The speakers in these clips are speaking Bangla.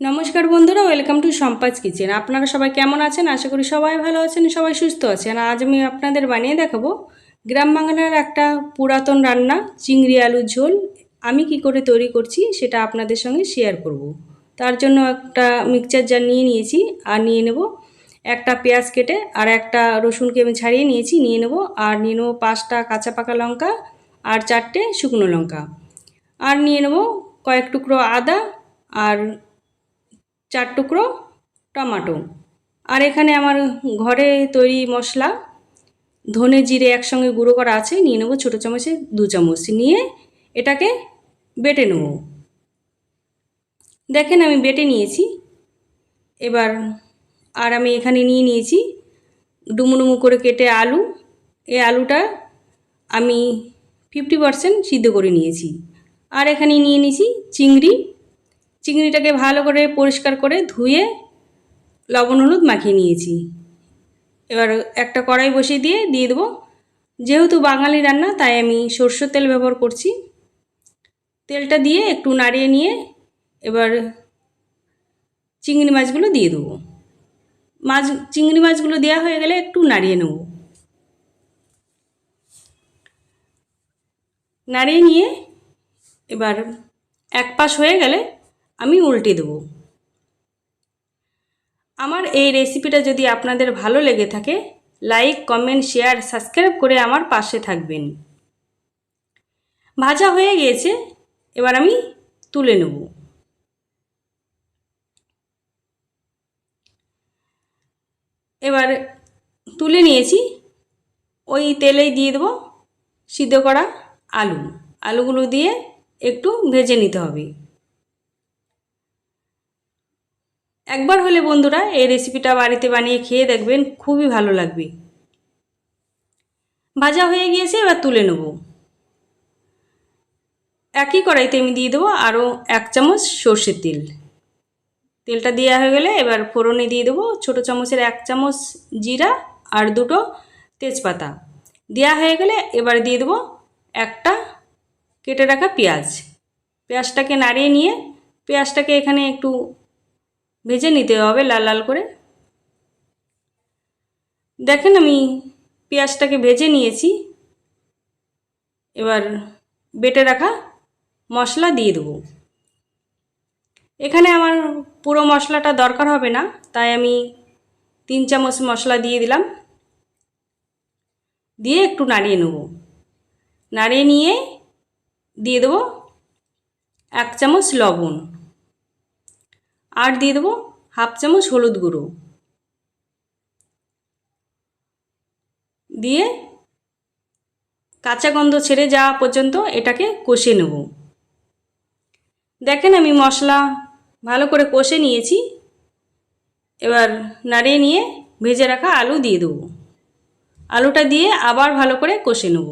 নমস্কার বন্ধুরা, ওয়েলকাম টু সম্পাজ কিচেন। আপনারা সবাই কেমন আছেন? আশা করি সবাই ভালো আছেন, সবাই সুস্থ আছেন। আজ আমি আপনাদের বানিয়ে দেখাবো গ্রাম বাংলার একটা পুরাতন রান্না, চিংড়ি আলুর ঝোল। আমি কি করে তৈরি করছি সেটা আপনাদের সঙ্গে শেয়ার করব। তার জন্য একটা মিক্সচার জার নিয়ে নিয়েছি, আর নিয়ে নেব একটা পেঁয়াজ কেটে, আর একটা রসুনকে আমি ছাড়িয়ে নিয়েছি, নিয়ে নেব। আর নিয়ে নেব 5টা কাঁচা পাকা লঙ্কা আর 4টে শুকনো লঙ্কা, আর নিয়ে নেব কয়েক টুকরো আদা আর 4 টুকরো টমেটো। আর এখানে আমার ঘরে তৈরি মশলা ধনে জিরে একসঙ্গে গুঁড়ো করা আছে, নিয়ে নেব ছোটো চামচে 2 চামচ, নিয়ে এটাকে বেটে নেব। দেখেন আমি বেটে নিয়েছি। এবার আর আমি এখানে নিয়ে নিয়েছি ডুমু ডুমু করে কেটে আলু। এই আলুটা আমি 50% সিদ্ধ করে নিয়েছি। আর এখানে নিয়ে নিয়েছি চিংড়িটাকে ভালো করে পরিষ্কার করে ধুয়ে লবণ হলুদ মাখিয়ে নিয়েছি। এবার একটা কড়াই বসিয়ে দিয়ে দেবো। যেহেতু বাঙালি রান্না তাই আমি সরষের তেল ব্যবহার করছি। তেলটা দিয়ে একটু নাড়িয়ে নিয়ে এবার চিংড়ি মাছগুলো দিয়ে দেবো। চিংড়ি মাছগুলো দেওয়া হয়ে গেলে একটু নাড়িয়ে নেব। নাড়িয়ে নিয়ে এবার এক পাশ হয়ে গেলে আমি উল্টে দেবো। আমার এই রেসিপিটা যদি আপনাদের ভালো লেগে থাকে, লাইক, কমেন্ট, শেয়ার, সাবস্ক্রাইব করে আমার পাশে থাকবেন। ভাজা হয়ে গিয়েছে, এবার আমি তুলে নেব। এবার তুলে নিয়েছি, ওই তেলেই দিয়ে দেবো সিদ্ধ করা আলুগুলো দিয়ে একটু ভেজে নিতে হবে। একবার হলে বন্ধুরা এই রেসিপিটা বাড়িতে বানিয়ে খেয়ে দেখবেন, খুবই ভালো লাগবে। ভাজা হয়ে গিয়েছে, এবার তুলে নেব। একই কড়াইতে আমি দিয়ে দেবো আরও 1 চামচ সর্ষের তেল। তেলটা দেওয়া হয়ে গেলে এবার ফোড়নে দিয়ে দেবো ছোটো চামচের 1 চামচ জিরা আর 2টো তেজপাতা। দেওয়া হয়ে গেলে এবার দিয়ে দেবো একটা কেটে রাখা পেঁয়াজটাকে নাড়িয়ে নিয়ে পেঁয়াজটাকে এখানে একটু ভেজে নিতে হবে লাল লাল করে। দেখেন আমি পেঁয়াজটাকে ভেজে নিয়েছি। এবার বেটে রাখা মশলা দিয়ে দেবো। এখানে আমার পুরো মশলাটা দরকার হবে না, তাই আমি 3 চামচ মশলা দিয়ে দিলাম। দিয়ে একটু নাড়িয়ে নেব। নাড়িয়ে নিয়ে দিয়ে দেবো 1 চামচ লবণ, আর দিয়ে দেবো 1/2 চামচ হলুদ গুঁড়ো। দিয়ে কাঁচা গন্ধ ছেড়ে যাওয়া পর্যন্ত এটাকে কষে নেব। দেখেন আমি মশলা ভালো করে কষে নিয়েছি। এবার নাড়িয়ে নিয়ে ভেজে রাখা আলু দিয়ে দেবো। আলুটা দিয়ে আবার ভালো করে কষে নেব।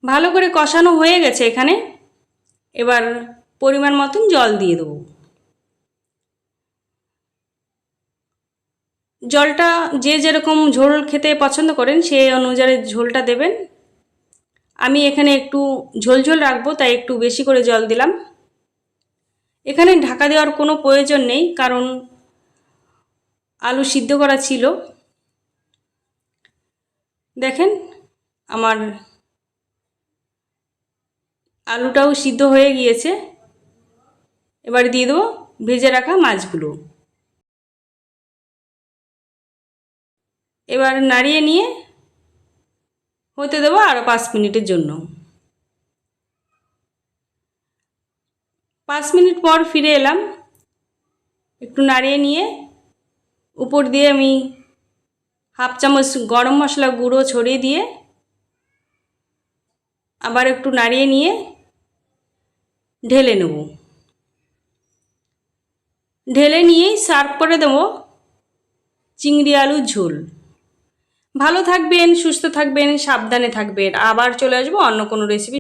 ভালো করে কষানো হয়ে গেছে এখানে। এবার পরিমাণ মতন জল দিয়ে দেবো। জলটা যে যেরকম ঝোল খেতে পছন্দ করেন সেই অনুযায়ী ঝোলটা দেবেন। আমি এখানে একটু ঝোল ঝোল রাখবো, তাই একটু বেশি করে জল দিলাম। এখানে ঢাকা দেওয়ার কোনো প্রয়োজন নেই, কারণ আলু সিদ্ধ করা ছিল। দেখেন আমার আলুটাও সিদ্ধ হয়ে গিয়েছে। এবার দিয়ে দেবো ভেজে রাখা মাছগুলো। এবার নাড়িয়ে নিয়ে হতে দেবো আরও 5 মিনিটের জন্য। 5 মিনিট পর ফিরে এলাম। একটু নাড়িয়ে নিয়ে উপর দিয়ে আমি 1/2 চামচ গরম মশলা গুঁড়ো ছড়িয়ে দিয়ে আবার একটু নাড়িয়ে নিয়ে ঢেলে নেব। ঢেলে নিয়েই সার্ভ করে দেবো চিংড়ি আলুর ঝোল। ভালো থাকবেন, সুস্থ থাকবেন, সাবধানে থাকবেন। আবার চলে আসবো অন্য কোনো রেসিপি